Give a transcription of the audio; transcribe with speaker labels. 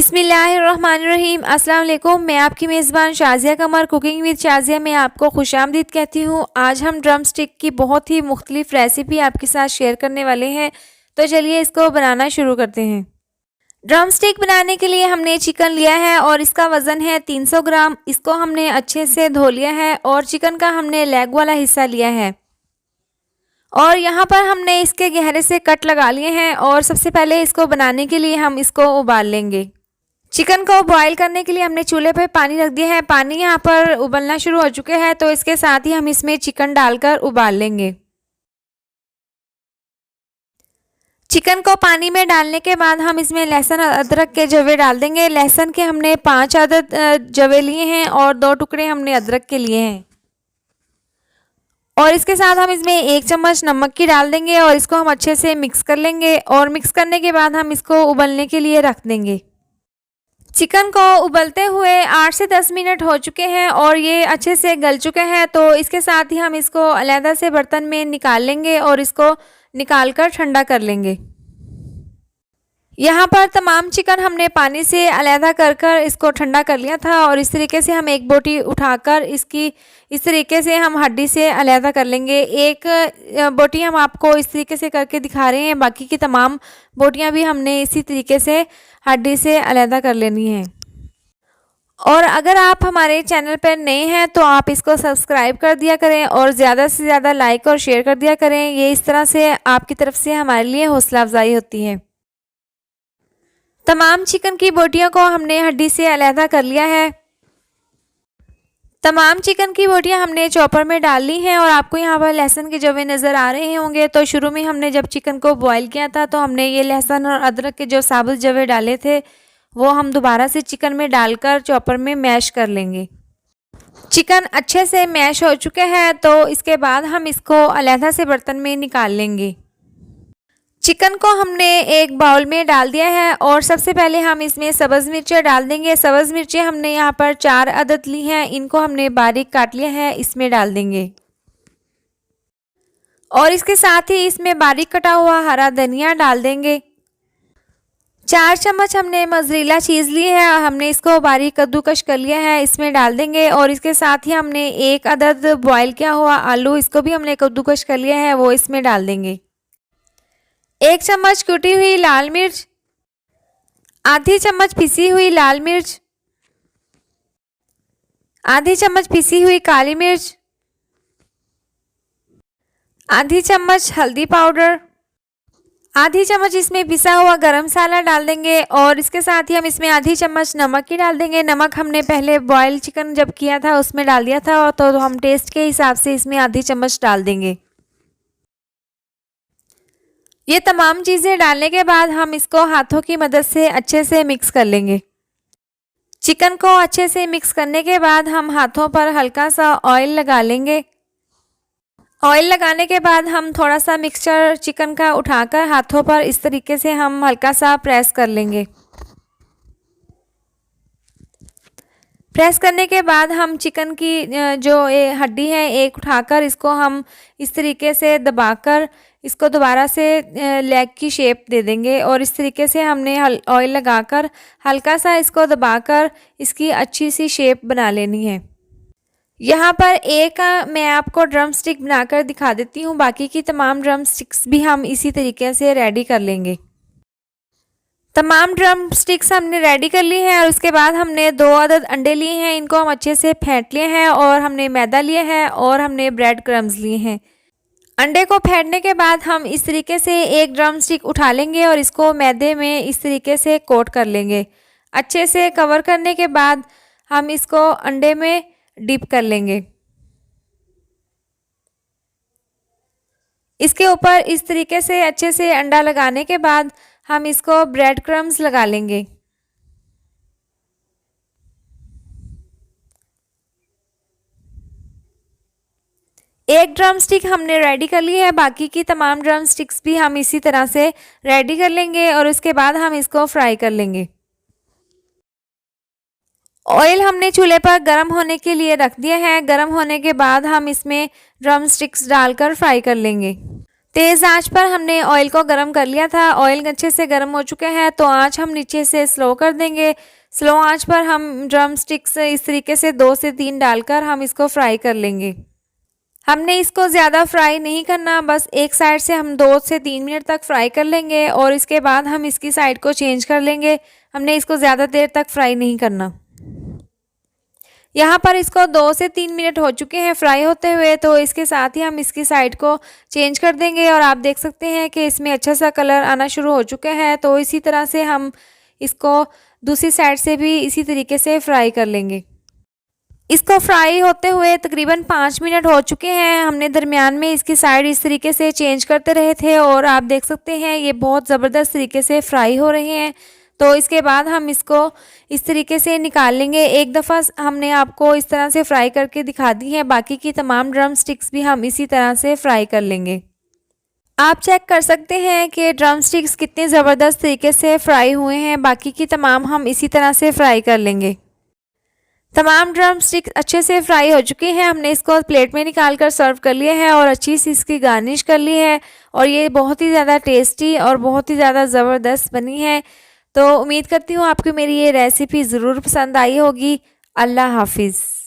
Speaker 1: बिस्मिल्लाहिर्रहमानिर्रहीम। अस्सलाम वालेकुम। मैं आपकी मेज़बान शाज़िया कमर कुकिंग विद शाज़िया में आपको खुशामदीद कहती हूँ। आज हम ड्रम स्टिक की बहुत ही मुख्तलिफ रेसिपी आपके साथ शेयर करने वाले हैं, तो चलिए इसको बनाना शुरू करते हैं। ड्रम स्टिक बनाने के लिए हमने चिकन लिया है और इसका वज़न है 300 ग्राम। इसको हमने अच्छे से धो लिया है और चिकन का हमने लेग वाला हिस्सा लिया है और यहाँ पर हमने इसके गहरे से कट लगा लिए हैं। और सबसे पहले इसको बनाने के लिए हम इसको उबाल लेंगे। चिकन को बॉईल करने के लिए हमने चूल्हे पे पानी रख दिया है। पानी यहाँ पर उबलना शुरू हो चुके हैं, तो इसके साथ ही हम इसमें चिकन डालकर उबाल लेंगे। चिकन को पानी में डालने के बाद हम इसमें लहसुन और अदरक के जवे डाल देंगे। लहसुन के हमने 5 अदद जवे लिए हैं और 2 टुकड़े हमने अदरक के लिए हैं। और इसके साथ हम इसमें 1 चम्मच नमक की डाल देंगे और इसको हम अच्छे से मिक्स कर लेंगे। और मिक्स करने के बाद हम इसको उबलने के लिए रख देंगे। चिकन को उबलते हुए 8 से 10 मिनट हो चुके हैं और ये अच्छे से गल चुके हैं, तो इसके साथ ही हम इसको अलग से बर्तन में निकाल लेंगे और इसको निकाल कर ठंडा कर लेंगे। यहाँ पर तमाम चिकन हमने पानी से अलग कर इसको ठंडा कर लिया था और इस तरीके से हम एक बोटी उठाकर इसकी इस तरीके से हम हड्डी से अलग कर लेंगे। एक बोटी हम आपको इस तरीके से करके दिखा रहे हैं, बाकी की तमाम बोटियाँ भी हमने इसी तरीके से हड्डी से अलग कर लेनी है। और अगर आप हमारे चैनल पर नए हैं तो आप इसको सब्सक्राइब कर दिया करें और ज़्यादा से ज़्यादा लाइक और शेयर कर दिया करें। ये इस तरह से आपकी तरफ से हमारे लिए हौसला अफजाई होती है। तमाम चिकन की बोटियों को हमने हड्डी से अलग कर लिया है। तमाम चिकन की बोटियां हमने चॉपर में डाल ली हैं और आपको यहाँ पर लहसुन के जवे नज़र आ रहे होंगे। तो शुरू में हमने जब चिकन को बॉईल किया था तो हमने ये लहसुन और अदरक के जो साबुत जवे डाले थे वो हम दोबारा से चिकन में डालकर चॉपर में मैश कर लेंगे। चिकन अच्छे से मैश हो चुके हैं, तो इसके बाद हम इसको अलग से बर्तन में निकाल लेंगे। चिकन को हमने एक बाउल में डाल दिया है और सबसे पहले हम इसमें सब्ज़ मिर्चें डाल देंगे। सब्ज़ मिर्चें हमने यहाँ पर 4 अदद ली हैं, इनको हमने बारीक काट लिया है, इसमें डाल देंगे। और इसके साथ ही इसमें बारीक कटा हुआ हरा धनिया डाल देंगे। 4 चम्मच हमने मोज़रेला चीज़ ली है, हमने इसको बारीक कद्दूकश कर लिया है, इसमें डाल देंगे। और इसके साथ ही हमने 1 अदद बॉयल किया हुआ आलू, इसको भी हमने कद्दूकश कर लिया है, वो इसमें डाल देंगे। 1 चम्मच कुटी हुई लाल मिर्च, आधी चम्मच पिसी हुई लाल मिर्च, आधी चम्मच पिसी हुई काली मिर्च, आधी चम्मच हल्दी पाउडर, आधी चम्मच इसमें पिसा हुआ गरम मसाला डाल देंगे। और इसके साथ ही हम इसमें आधी चम्मच नमक की डाल देंगे। नमक हमने पहले बॉयल चिकन जब किया था उसमें डाल दिया था, तो हम टेस्ट के हिसाब से इसमें आधी चम्मच डाल देंगे। ये तमाम चीज़ें डालने के बाद हम इसको हाथों की मदद से अच्छे से मिक्स कर लेंगे। चिकन को अच्छे से मिक्स करने के बाद हम हाथों पर हल्का सा ऑयल लगा लेंगे। ऑयल लगाने के बाद हम थोड़ा सा मिक्सचर चिकन का उठाकर हाथों पर इस तरीके से हम हल्का सा प्रेस कर लेंगे। प्रेस करने के बाद हम चिकन की जो हड्डी है एक उठाकर इसको हम इस तरीके से दबाकर इसको दोबारा से लेग की शेप दे देंगे। और इस तरीके से हमने ऑयल लगाकर हल्का सा इसको दबाकर इसकी अच्छी सी शेप बना लेनी है। यहाँ पर एक मैं आपको ड्रम स्टिक बनाकर दिखा देती हूँ, बाकी की तमाम ड्रम स्टिक्स भी हम इसी तरीके से रेडी कर लेंगे। तमाम ड्रम स्टिक्स हमने रेडी कर ली हैं और उसके बाद हमने 2 अदद अंडे लिए हैं, इनको हम अच्छे से फेंट लिए हैं। और हमने मैदा लिया है और हमने ब्रेड क्रम्स लिए हैं। अंडे को फेंटने के बाद हम इस तरीके से एक ड्रम स्टिक उठा लेंगे और इसको मैदे में इस तरीके से कोट कर लेंगे। अच्छे से कवर करने के बाद हम इसको अंडे में डिप कर लेंगे। इसके ऊपर इस तरीके से अच्छे से अंडा लगाने के बाद हम इसको ब्रेड क्रम्स लगा लेंगे। एक ड्रम स्टिक हमने रेडी कर ली है, बाकी की तमाम ड्रम स्टिक्स भी हम इसी तरह से रेडी कर लेंगे और उसके बाद हम इसको फ्राई कर लेंगे। ऑयल हमने चूल्हे पर गर्म होने के लिए रख दिया है। गर्म होने के बाद हम इसमें ड्रम स्टिक्स डालकर फ्राई कर लेंगे। तेज़ आंच पर हमने ऑयल को गरम कर लिया था। ऑयल अच्छे से गरम हो चुके हैं तो आंच हम नीचे से स्लो कर देंगे। स्लो आंच पर हम ड्रम स्टिक्स इस तरीके से 2 से 3 डालकर हम इसको फ्राई कर लेंगे। हमने इसको ज़्यादा फ्राई नहीं करना, बस एक साइड से हम 2 से 3 मिनट तक फ्राई कर लेंगे और इसके बाद हम इसकी साइड को चेंज कर लेंगे। हमने इसको ज़्यादा देर तक फ्राई नहीं करना। यहाँ पर इसको 2 से 3 मिनट हो चुके हैं फ्राई होते हुए, तो इसके साथ ही हम इसकी साइड को चेंज कर देंगे और आप देख सकते हैं कि इसमें अच्छा सा कलर आना शुरू हो चुके हैं। तो इसी तरह से हम इसको दूसरी साइड से भी इसी तरीके से फ्राई कर लेंगे। इसको फ्राई होते हुए तकरीबन 5 मिनट हो चुके हैं। हमने दरमियान में इसकी साइड इस तरीके से चेंज करते रहे थे और आप देख सकते हैं ये बहुत ज़बरदस्त तरीके से फ्राई हो रहे हैं। तो इसके बाद हम इसको इस तरीके से निकाल लेंगे। एक दफ़ा हमने आपको इस तरह से फ्राई करके दिखा दी है, बाकी की तमाम ड्रम स्टिक्स भी हम इसी तरह से फ्राई कर लेंगे। आप चेक कर सकते हैं कि ड्रम स्टिक्स कितने ज़बरदस्त तरीके से फ्राई हुए हैं। बाकी की तमाम हम इसी तरह से फ्राई कर लेंगे। तमाम ड्रम स्टिक्स अच्छे से फ्राई हो चुके हैं। हमने इसको प्लेट में निकाल कर सर्व कर लिया है और अच्छी सी इसकी गार्निश कर ली है और ये बहुत ही ज़्यादा टेस्टी और बहुत ही ज़्यादा ज़बरदस्त बनी है। तो उम्मीद करती हूँ आपको मेरी ये रेसिपी ज़रूर पसंद आई होगी। अल्लाह हाफिज़।